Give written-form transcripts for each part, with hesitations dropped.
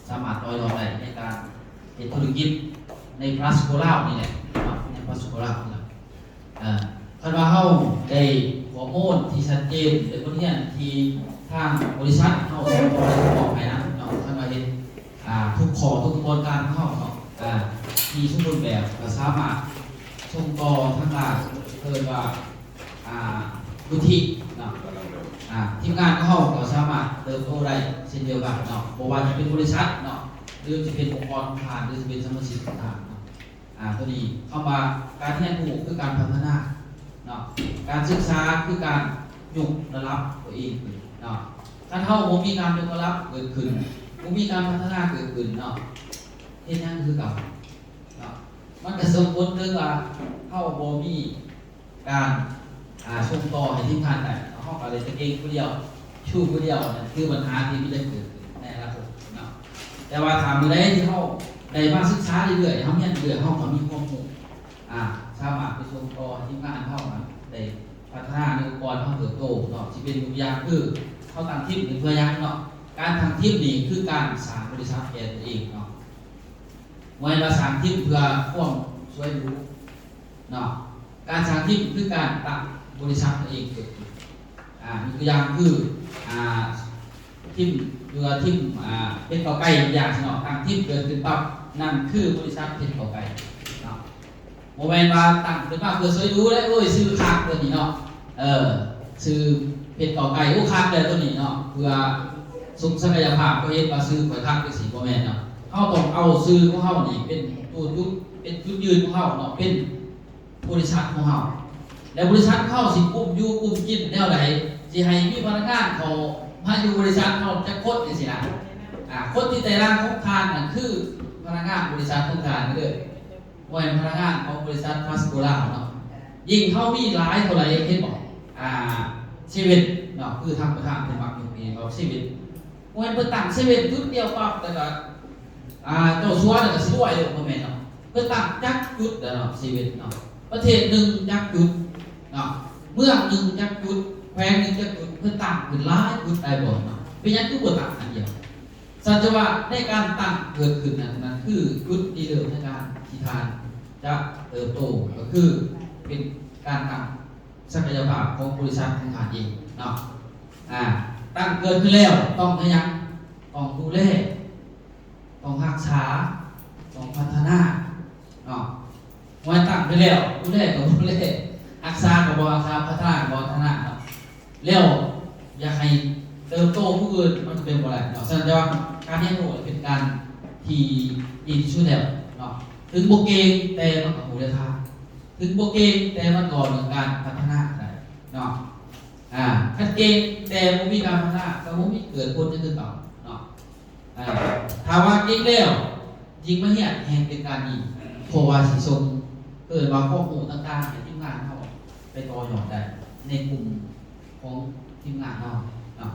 สามารถต่อยอดได้ในการเป็นธุรกิจในพลัสโคล่านี่แหละในพลัสโคล่านี่แหละคันว่าเฮาได้ข้อมูลที่ชัดเจนในบทเรียนที่ทางบริษัทเฮาส่งต่อให้บอกให้นะเนาะคันว่าเห็นทุกข้อทุกกระบวนการของเฮาเนาะที่สมบูรณ์แบบก็สามารถส่งต่อทางด้านเพิ่นว่าวุฒิเนาะทีมงานของเฮาก็สามารถเติบโตได้เช่นเดียวกันเนาะบ่ว่าจะเป็นบริษัทเนาะหรือจะเป็นองค์กรผ่านหรือจะเป็นสมาชิกต่างๆเนาะตัวนี้เข้ามาการเรียนรู้คือการพัฒนาเนาะการศึกษาคือการยกระดับตัวเองขึ้นเนาะถ้าเฮาบ่มีการยกระดับเกิดขึ้นบ่มีการพัฒนาเกิดขึ้นเนาะเฮ็ดหยังคือเก่าเนาะมันก็ส่งผลถึงว่าเฮาบ่มีการส่งต่อให้ทีมงานได้เฮาก็เลยจะเก่งผู้เดียวชู้ผู้เดียวนั่นคือปัญหาที่มันได้เกิดขึ้นในอนาคตเนาะแต่ว่าถามมื้อใดที่เฮาได้มาศึกษาเรื่อยๆเฮาเรียนเรื่อยๆเฮาก็มีความรู้สามารถไปส่งต่อให้ทีมงานเฮาได้พัฒนาในองค์กรเฮาเติบโตเนาะสิเป็นตัวอย่างคือเฮาตั้งทีมเป็นตัวอย่างเนาะการทำทีมนี่คือการสร้างบริษัทแก่ตัวเองเนาะบ่ให้ว่าสร้างทีมเพื่อความสวยหรูเนาะการสร้างทีมคือการตั้งบริษัทตัวเองเกิดขึ้นมีตัวอย่างคือทีมเรือทีมเป็นต่อไก่อย่างเนาะตั้งทีมเกิดขึ้นปั๊บนั่นคือบริษัทเป็นต่อไก่เนาะโมเมนต์ว่าตั้งขึ้นมาเพื่อสวยหรูแล้วซื้อคากตัวนี้เนาะซื้อเป็นต่อไก่คากเลยตัวนี้เนาะเพื่อสุขศักยภาพก็เห็นว่าซื้อข่อยคากเป็นสีโมเมนต์เนาะเฮาต้องเอาซื้อของเฮานี่เป็นตัวยุดเป็นจุดยืนของเฮาเนาะเป็นบริษัทของเฮาแล้วบริษัทเข้าสิกลุ่มอยู่กลุ่มกินแนวไหนสิให้มีพนักงานเขามาอยู่บริษัทเขาจะโคตรสินะคนที่แต่ละของทานนั่นคือพนักงานบริษัทของทานนี่เลยว่าเป็นพนักงานของบริษัทพาสโกล่าเนาะยิ่งเขามีหลายเท่าไหร่เห็นบอกชีวิตเนาะคือทางประธานเป็นมักอยู่ปีเขาชีวิตว่าเป็นตั้งชีวิตจุดเดียวปั๊บแต่ก็เจ้าชัวเนี่ยก็ช่วยเลยพ่อแม่เนาะเพื่อตั้งจักจุดเนาะชีวิตเนาะประเทศหนึ่งจักจุดเนาะเมืองหนึ่งจักจุดแขวงหนึ่งจักจุดเพื่อตั้งเป็นหลายจุดได้บ่เนาะเป็นยังคือบ่ตั้งอันเดียวสัจว่าในการตั้งเกิดขึ้นนั้นคือจุดที่เริ่มในการที่ทานจะเติบโตก็คือเป็นการตั้งศักยภาพของบริษัทของทานเองเนาะตั้งเกิดขึ้นแล้วต้องให้ยังต้องดูแลต้องรักษาต้องพัฒนาเนาะวันตั้งไปแล้วดูแลกับดูแลรักษากับบรักษาพัฒนากับบพัฒนาเนาะแล้วอยากให้เติบโตผู้อื่นมันเป็นบ่ได้เนาะฉะนั้นว่าการเรียนรู้เป็นการที่ดีที่สุดแล้วเนาะถึงบ่เก่งแต่มันก็รู้ได้ท่าถึงบ่เก่งแต่มันก็เรื่องการพัฒนาได้เนาะคันเก่งแต่บ่มีการพัฒนาก็บ่มีเกิดผลจังซี่เนาะเนาะถ้าว่าเก่งแล้วจริงมาเฮียนแห่งเป็นการดีเพราะว่าสิส่งเกิดว่าข้อมูลต่างๆในทีมงานเฮาไปต่อยอดได้ในกลุ่มของทีมงานเฮาเนาะ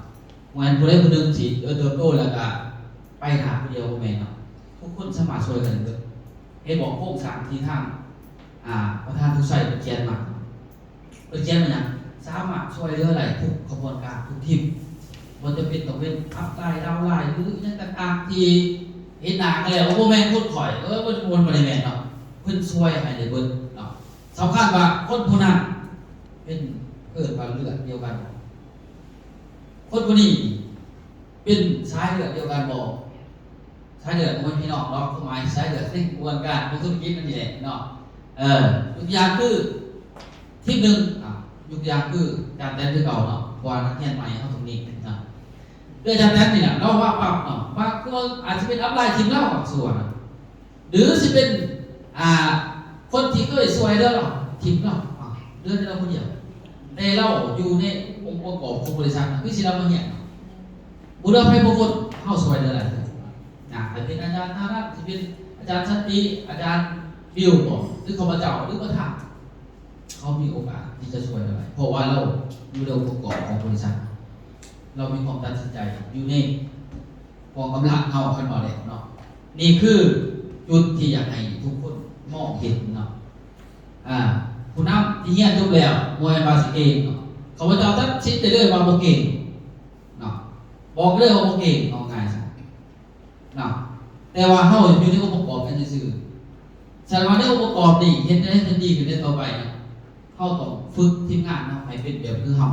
เหมือนผู้ใดผู้หนึ่งสิเติบโตแล้วก็ไปหาผู้เดียวบ่แม่นเนาะทุกคนสามารถช่วยกันเบิดเฮ็ดบอกโครงสร้างที่ทางประธานทุกไสเป็นเขียนมาเป็นเขียนมาหยังสามารถช่วยเหลือหลายทุกกระบวนการทุกทีมบ่จะเป็นต้องเป็นอัพไลน์ดาวน์ไลน์หรืออิหยังต่างๆที่เห็นหน้ากันแล้วบ่แม่นคนข่อยมันบ่ได้แม่นเนาะเพิ่นช่วยให้ได้เบิดเนาะสำคัญว่าคนผู้นั้นเป็นเกิดว่าเลือดเดียวกันคนผู้นี้เป็นสายเลือดเดียวกันบ่สายเลือดของพี่น้องเนาะหมายสายเลือดในกระบวนการของธุรกิจนั่นแหละเนาะยกอย่างคือทีมนึงยกอย่างคือการแต่งคือเก่าเนาะกว่านักเรียนใหม่เฮาตรงนี้เนาะเรื่องการแต่งนี่น่ะเราว่าปั๊บเนาะว่าก็อาจจะเป็นอัพไลน์ทีมเราบางส่วนหรือสิเป็นคนที่เคยสวยเด้อเราทีมเราเดือนเราคนเดียวแต่เราอยู่ในองค์ประกอบของบริษัทคือสิเรามาเหียนบุรุษให้บุคคลเข้าสวยเด้ออะไรแต่เป็นอาจารย์ธารัตน์สิเป็นอาจารย์ชันติอาจารย์บิวบอกหรือข้าพเจ้าหรือประธานเขามีโอกาสที่จะช่วยอะไรเพราะว่าเราอยู่ในองค์ประกอบของบริษัทเรามีความตัดสินใจอยู่ในกองกำลังเฮาคันบ่ได้เนาะนี่คือจุดที่อยากให้ทุกคนมองเห็นเนาะผู้นำที่เฮียนจบแล้วมวยบาสิเก่งเนาะข้าพเจ้าตัดสินใจเลยว่าบ่เก่งเนาะบอกเลยว่าบ่เก่งเอาง่ายซะ นะแต่ว่าเฮาอยู่ในองค์ประกอบกันซื่อๆแสดงว่าในองค์ประกอบนี่เฮ็ดได้ดีขึ้นได้ต่อไปนะเฮาต้องฝึกทีมงานเนาะให้เป็นแบบคือเฮา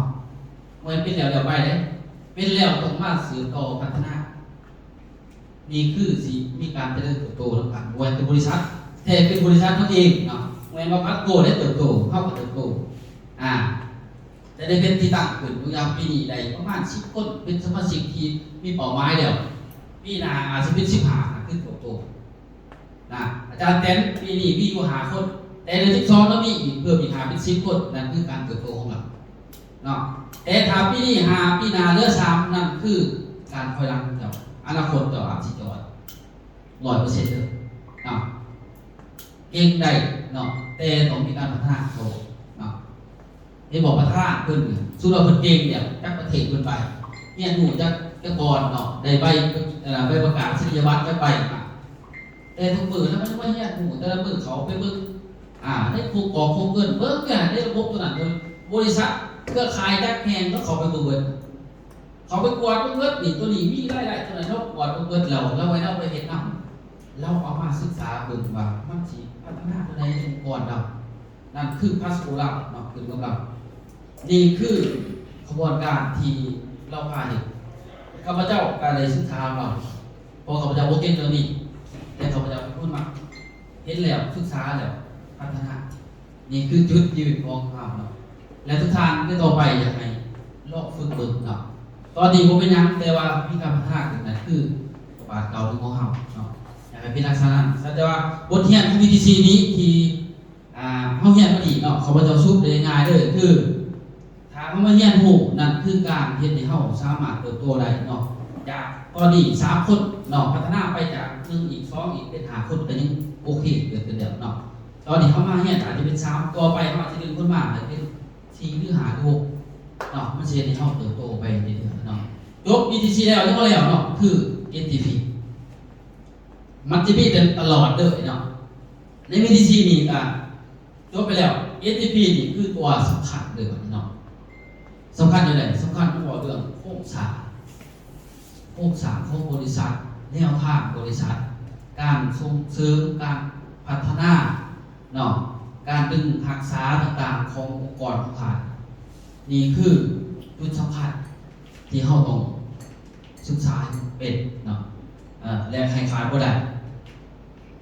บ่ให้เป็นแล้วไปเด้เป็นแล้วต้องมาสืบต่อพัฒนานี่คือสิมีการเจริญเติบโตแล้วกันบ่ว่าเป็นบริษัทแต่เป็นบริษัทตัวเองเนาะบ่ว่าพักโกได้เติบโตเฮาก็เติบโตจะได้เป็นที่ตั้งขึ้นอย่างปีนี้ได้ประมาณ10คนเป็นสมาชิกที่มีเป้าหมายแล้วปีหน้าอาจจะเป็น15ขึ้นโตนะอาจารย์แตนปีนี้มีอยู่5คนแต่เดือน12แล้วมีอีกเพิ่มอีก5เป็น10คนนั่นคือการเติบโตของเราเนาะแต่ถ้าปีนี้5ปีหน้าเหลือ3นั่นคือการถอยหลังเจ้าอนาคตเจ้าอาจสิจอด 100% เด้อเนาะเก่งได้เนาะแต่ต้องมีการพัฒนาเขาเนาะที่บอกพัฒนาเพิ่นสุดเราเพิ่นเก่งเนี่ยจักประเทศเพิ่นไปเรียนรู้จักก่อนเนาะได้ใบประกาศนียบัตรจักใบมาแต่ทุกมื้อแล้วมันว่าเรียนรู้แต่ละมื้อเขาไปเบิ่งได้ผูกกองคงเงินเบิ่งเนี่ยได้ระบบตัวนั้นบริษัทเครือข่ายจักแห่งก็เขาไปเบิ่งเขาไปกวาดเบิ่งนี่ตัวนี้มีรายได้ตัวนั้นเฮากวาดเบิ่งแล้วไว้เราไปเฮ็ดนำเราเอามาศึกษาเบิ่งว่ามันสิพัฒนาตัวใดองค์กรเรานั่นคือพาสโกลาเนาะคือกำลังนี่คือขบวนการที่เราพาเห็นข้าพเจ้าการได้ศึกษาเราพอข้าพเจ้าโอเคเรื่องนี้แต่ข้าพเจ้าพูดมาเห็นแล้วศึกษาแล้วพัฒนานี่คือจุดยืนของเราเนาะและทุกท่านที่ต่อไปอยากให้ลอกฝึกเบิ่งเนาะตอนนี้ผมเป็นยังแต่ว่ามีการพัฒนาขึ้นนั่นคือบาทเก่าของเราเนาะอยากให้เป็นลักษณะนั้นแต่ว่าบทเรียนของ VTC นี้ที่เฮาเรียนมาดีเนาะข้าพเจ้าซุปได้ง่ายเลยคือถ้าเฮามาเรียนรู้นั่นคือการเฮ็ดให้เฮาสามารถเติบโตได้เนาะจากตอนนี้3คนเนาะพัฒนาไปจาก1อีก2อีกเป็น5คนก็ยังโอเคเกิดขึ้นแล้วเนาะตอนนี้เฮามาเรียนอาจจะเป็น3ต่อไปเฮาอาจจะดึงคนมาอาจจะเป็น4หรือ5หรือ6เนาะมันสิเฮ็ดให้เฮาเติบโตไปเรื่อยๆเนาะจบ BTC แล้วยังบ่แล้วเนาะคือ NTP มันจะมีตลอดเด้อเนาะใน BTC นี่ก็จบไปแล้ว NTP นี่คือตัวสำคัญเลยเนาะสำคัญอยู่ไหนสำคัญเพราะว่าเรื่องโครงสร้างของบริษัทแนวทางบริษัทการส่งเสริมการพัฒนาเนาะการดึงทักษะต่างๆขององค์กรของท่านนี่คือจุดสำคัญที่เราต้องศึกษาเป็นเนาะและใครขาดบ่ได้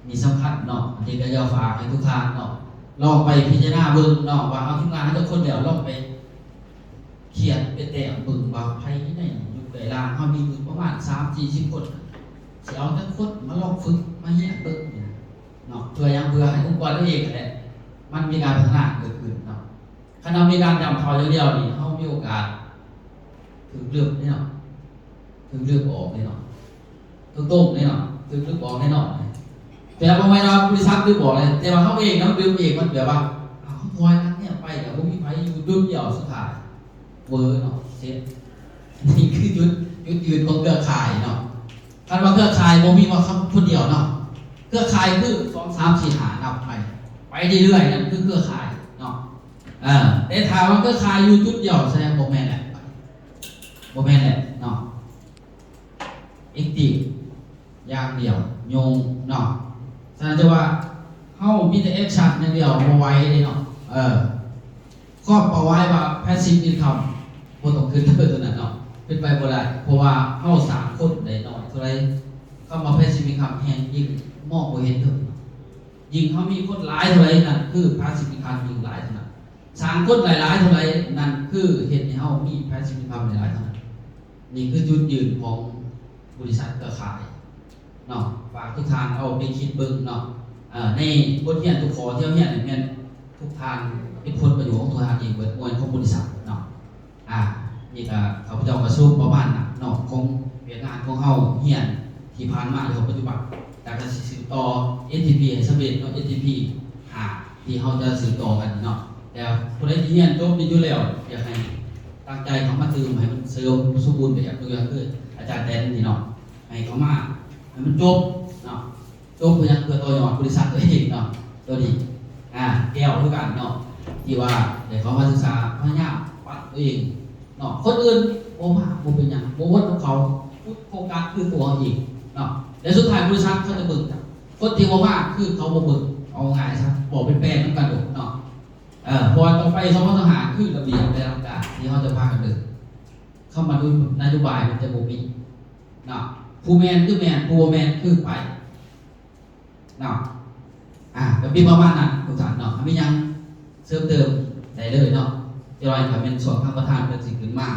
มีสำคัญเนาะที่ก็อยากฝากให้ทุกท่านเนาะลองไปพิจารณาเบิ่งเนาะว่าเอาทีมงานให้ทุกคนเดี๋ยวลองไปเขียนเป็นแต่เบิ่งว่าใครที่ไหนอยู่ใกล้ล่างเฮามีอยู่ประมาณ 3-40 คนสิเอาจักคนมาลองฝึกมาเรียนเบิ่งเนาะเพื่อยังเพื่อให้องค์กรตัวเองนั่นแหละมันมีการพัฒนาเกิดขึ้นเนาะถ้าเรามีการจำทอเดียวๆนี่เฮามีโอกาสถึงเลือกแน่นอนถึงเลือกออกแน่นอนถึงต้มแน่นอนถึงเลือกออกแน่นอนแต่บางวันเราบริษัทดึงบอกเลยแต่ว่าเขาเองนะดึงเองมันแบบว่าเขาทอยนั้นเนี่ยไปเดี๋ยวผมมีไปอยู่ดุนเดียวสุดท้ายเวอร์เนาะเซ็ตนี่คือยุดยืนของเครือข่ายเนาะคันว่าเครือข่ายผมมีว่าเขาคนเดียวเนาะเครือข่ายคือ2-3-4-5นับไปเรื่อยๆนั่นคือเครือข่ายเนาะแต่ถามว่าเครือข่ายอยู่จุดเดียวแสดงโมแมนแหละโมแมนแหละเนาะเอ็กตีอย่างเดียวโยงเนาะแสดงว่าเฮามีแต่แอคชั่นอย่างเดียวบ่ไหวเลยเนาะครอบเอาไว้ว่า passive income บ่ต้องขึ้นตัวนั้นเนาะเป็นไปบ่ได้เพราะว่าเฮา3คนได้น้อยเท่าไรคำว่า passive income แฮงยิ่งมองบ่เห็นเด้อยิ่งเฮามีคนหลายเท่าไรนั่นคือ passive income ยิ่งหลายเท่านั้น3คนหลายๆเท่าไรนั่นคือเฮ็ดให้เฮามี passive income หลายๆเท่านั้นนี่คือจุดยืนของบริษัทเครือข่ายเนาะฝากทุกท่านเอาไปคิดเบิ่งเนาะในบทเรียนทุกข้อที่เราเรียนเนี่ยทุกท่านเป็นผลประโยชน์ของตัวท่านเองเบิดมวลของบริษัทเนาะนี่ก็ข้าพเจ้ากระสู้ประมาณน่ะเนาะของเวียนงานของเฮาเรียนที่ผ่านมาในปัจจุบันแต่ก็สิสืบต่อ NTP ให้สำเร็จเนาะ NTP ที่เฮาจะสืบต่อกันเนาะแต่ผู้ใดที่เรียนจบอยู่แล้วอยากให้ตั้งใจเข้ามาตื่มให้มันเสริมสมบูรณ์แบบตัวอย่างคืออาจารย์แตนนี่เนาะให้เข้ามาให้มันจบเนาะจบเพื่อตัวยอดบริษัทตัวเองเนาะตัวนี้แก้วด้วยกันเนาะที่ว่าเดี๋ยวเขามาศึกษาพยายามปัดตัวเองเนาะคนอื่นโอ้ว่าโมเป็นอย่างโมวัดของเขาโฟกัสคือตัวเองเนาะ นาะแล้วสุดท้ายบริษัทเขาจะเบิกคนที่ว่าคือเขาบ่เบิกเอาง่ายซะบอกเป็นแปลนมันกระโดดเนาะพอต่อไปสมมติทหารคือระเบียบและหลักการที่เขาจะพากันเดินเข้ามาด้วยนโยบายมันจะบ่มีเนาะผู้แมนคือแมนผู้บ่แมนคือไปเนาะก็มีประมาณนั้นทุกท่านเนาะมียังเสริมเติมได้เลยเนาะจะรอให้เป็นส่วนทางประธานเป็นสิ่งขึ้นมา